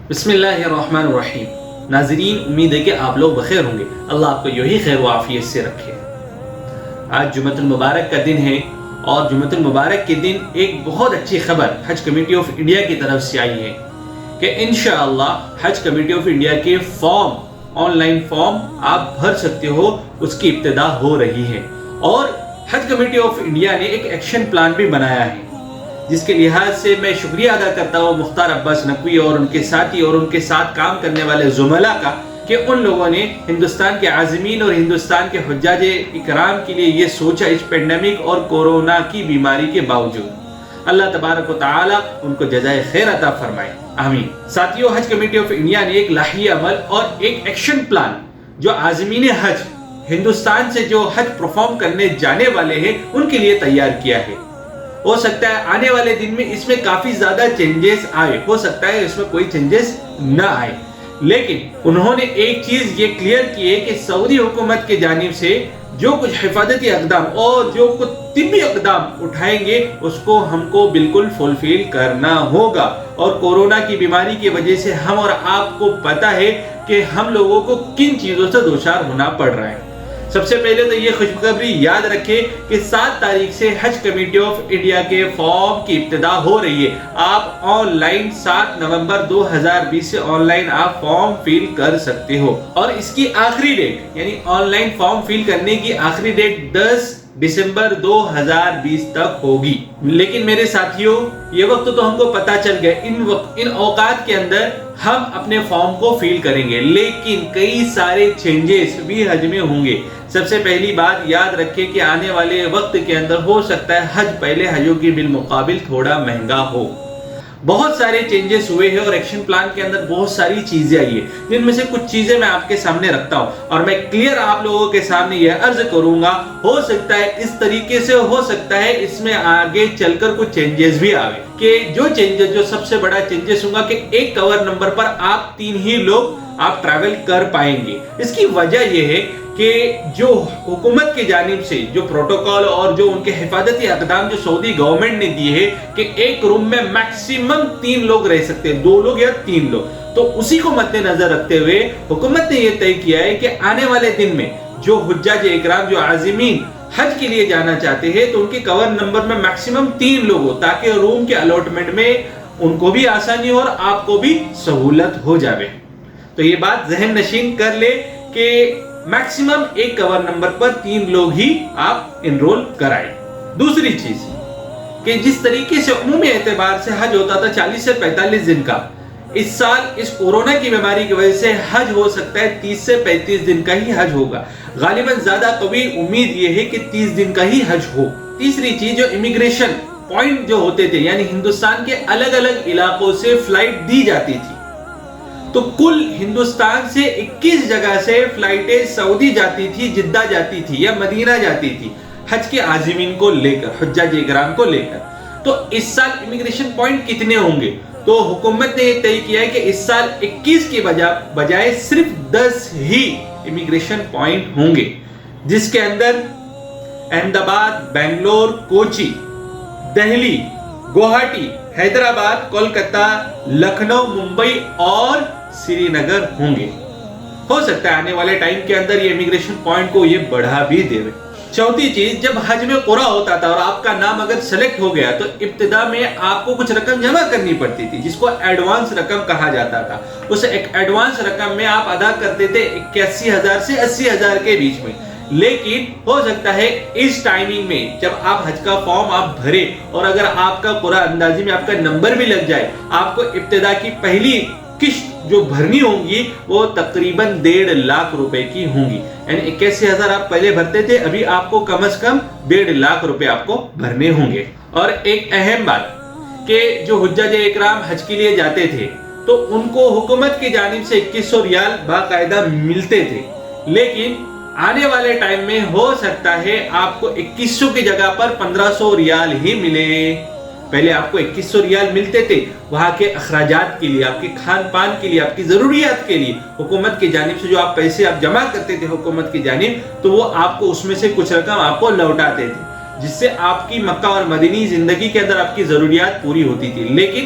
بسم اللہ الرحمن الرحیم۔ ناظرین، امید ہے کہ آپ لوگ بخیر ہوں گے۔ اللہ آپ کو یہی خیر و عافیت سے رکھے۔ آج جمعۃ المبارک کا دن ہے اور جمعۃ المبارک کے دن ایک بہت اچھی خبر حج کمیٹی آف انڈیا کی طرف سے آئی ہے کہ انشاءاللہ حج کمیٹی آف انڈیا کے آن لائن فارم آپ بھر سکتے ہو، اس کی ابتدا ہو رہی ہے۔ اور حج کمیٹی آف انڈیا نے ایک ایکشن پلان بھی بنایا ہے، جس کے لحاظ سے میں شکریہ ادا کرتا ہوں مختار عباس نقوی اور ان کے ساتھی اور ان کے ساتھ کام کرنے والے زملاء کا کہ ان لوگوں نے ہندوستان کے عازمین اور ہندوستان کے حجاج اکرام کے لیے یہ سوچا اس پینڈیمک اور کورونا کی بیماری کے باوجود۔ اللہ تبارک و تعالی ان کو جزائے خیر عطا فرمائے، آمین۔ ساتھیو، حج کمیٹی آف انڈیا نے ایک لاہی عمل اور ایک ایکشن پلان جو عازمین حج ہندوستان سے جو حج پرفارم کرنے جانے والے ہیں ان کے لیے تیار کیا ہے۔ ہو سکتا ہے آنے والے دن میں اس میں کافی زیادہ چینجز آئے، ہو سکتا ہے اس میں کوئی چینجز نہ آئے، لیکن انہوں نے ایک چیز یہ کلیئر کی ہے کہ سعودی حکومت کی جانب سے جو کچھ حفاظتی اقدام اور جو کچھ طبی اقدام اٹھائیں گے اس کو ہم کو بالکل فلفل کرنا ہوگا۔ اور کورونا کی بیماری کی وجہ سے ہم اور آپ کو پتا ہے کہ ہم لوگوں کو کن چیزوں سے دوچار ہونا پڑ رہا ہے۔ سب سے پہلے تو یہ خوشخبری یاد رکھیں کہ 7 تاریخ سے حج کمیٹی آف انڈیا کے فارم کی ابتدا ہو رہی ہے۔ آپ آن لائن 7 نومبر 2020 سے آن لائن آپ فارم فل کر سکتے ہو، اور اس کی آخری ڈیٹ یعنی آن لائن فارم فل کرنے کی آخری ڈیٹ 10 دسمبر 2020 تک ہوگی۔ لیکن میرے ساتھیوں، یہ وقت تو ہم کو پتا چل گیا، ان اوقات کے اندر ہم اپنے فارم کو فل کریں گے، لیکن کئی سارے چینجز بھی حج میں ہوں گے۔ سب سے پہلی بات یاد رکھیں کہ آنے والے وقت کے اندر ہو سکتا ہے حج پہلے حجوں کے بالمقابل تھوڑا مہنگا ہو۔ بہت سارے چینجز ہوئے ہیں اور ایکشن پلان کے اندر بہت ساری چیزیں آئی ہیں، جن میں سے کچھ چیزیں میں آپ کے سامنے رکھتا ہوں اور میں کلیئر آپ لوگوں کے سامنے یہ عرض کروں گا، ہو سکتا ہے اس طریقے سے ہو سکتا ہے اس میں آگے چل کر کچھ چینجز بھی آئے کہ جو سب سے بڑا چینجز ہوگا کہ ایک کور نمبر پر آپ 3 ہی لوگ آپ ٹریول کر پائیں گے۔ اس کی وجہ یہ ہے کہ جو حکومت کی جانب سے جو پروٹوکول اور جو ان کے حفاظتی اقدام جو سعودی گورنمنٹ نے دیے ہیں کہ ایک روم میں میکسیمم 3 لوگ رہ سکتے ہیں، 2 لوگ یا 3 لوگ، تو اسی کو مد نظر رکھتے ہوئے حکومت نے یہ طے کیا ہے کہ آنے والے دن میں جو حجاج اکرام جو عازمین حج کے لیے جانا چاہتے ہیں تو ان کے کور نمبر میں میکسیمم 3 لوگ ہو، تاکہ روم کے الاٹمنٹ میں ان کو بھی آسانی ہو اور آپ کو بھی سہولت ہو جاوے۔ تو یہ بات ذہن نشین کر لے کہ میکسیمم ایک کور نمبر پر 3 لوگ ہی آپ انرول کرائیں۔ دوسری چیز کہ جس طریقے سے عمومی اعتبار سے حج ہوتا تھا 40 سے 45 دن کا، اس سال اس کورونا کی بیماری کی وجہ سے حج ہو سکتا ہے 30 سے 35 دن کا ہی حج ہوگا۔ غالباً زیادہ قوی امید یہ ہے کہ 30 دن کا ہی حج ہو۔ تیسری چیز، جو امیگریشن پوائنٹ جو ہوتے تھے یعنی ہندوستان کے الگ الگ علاقوں سے فلائٹ دی جاتی تھی، تو کل ہندوستان سے 21 جگہ سے فلائٹیں سعودی جاتی تھی، جدہ جاتی تھی یا مدینہ جاتی تھی حج کے عازمین کو لے کر، حجاج اکرام کو لے کر۔ تو اس سال امیگریشن پوائنٹ کتنے ہوں گے؟ تو حکومت نے یہ طے کیا ہے کہ اس سال 21 کے بجائے صرف 10 ہی امیگریشن پوائنٹ ہوں گے، جس کے اندر احمد آباد، بنگلور، کوچی، دہلی، گوہاٹی، حیدرآباد، کولکتہ، لکھنؤ، ممبئی اور سری نگر ہوں گے۔ ہو سکتا ہے آنے والے ٹائم کے اندر یہ امیگریشن پوائنٹ کو یہ بڑھا بھی دے۔ چوتھی چیز، جب حج میں قرعہ ہوتا تھا اور آپ کا نام اگر سلیکٹ ہو گیا تو ابتدا میں آپ کو کچھ رقم جمع کرنی پڑتی تھی، جس کو ایڈوانس رقم کہا جاتا تھا۔ اس ایڈوانس رقم میں آپ ادا کرتے تھے 81,000 سے 80,000 کے بیچ میں۔ لیکن ہو سکتا ہے اس ٹائمنگ میں جب آپ حج کا فارم آپ بھرے اور اگر آپ کا قرعہ اندازی میں آپ کا نمبر بھی لگ جائے، آپ کو ابتدا کی پہلی قسط جو بھرنی ہوں گی وہ تقریباً 1.5 لاکھ روپے کی ہوں گی، یعنی 81,000 آپ پہلے بھرتے تھے، ابھی آپ کو کم از کم 1.5 لاکھ روپے آپ کو بھرنے ہوں گے۔ اور ایک اہم بات کہ جو حجاج اکرام حج کے لیے جاتے تھے تو ان کو حکومت کی جانب سے 2100 ریال باقاعدہ ملتے تھے، لیکن آنے والے ٹائم میں ہو سکتا ہے آپ کو 2100 کی جگہ پر 1500 ریال ہی ملے۔ پہلے آپ کو 2100 ریال ملتے تھے، وہاں کے اخراجات کے لیے، آپ کے کھان پان کے لیے، آپ کی ضروریات کے لیے حکومت کی جانب سے جو آپ پیسے آپ جمع کرتے تھے حکومت کی جانب، تو وہ آپ کو اس میں سے کچھ رقم آپ کو لوٹاتے تھے، جس سے آپ کی مکہ اور مدینی زندگی کے اندر آپ کی ضروریات پوری ہوتی تھی۔ لیکن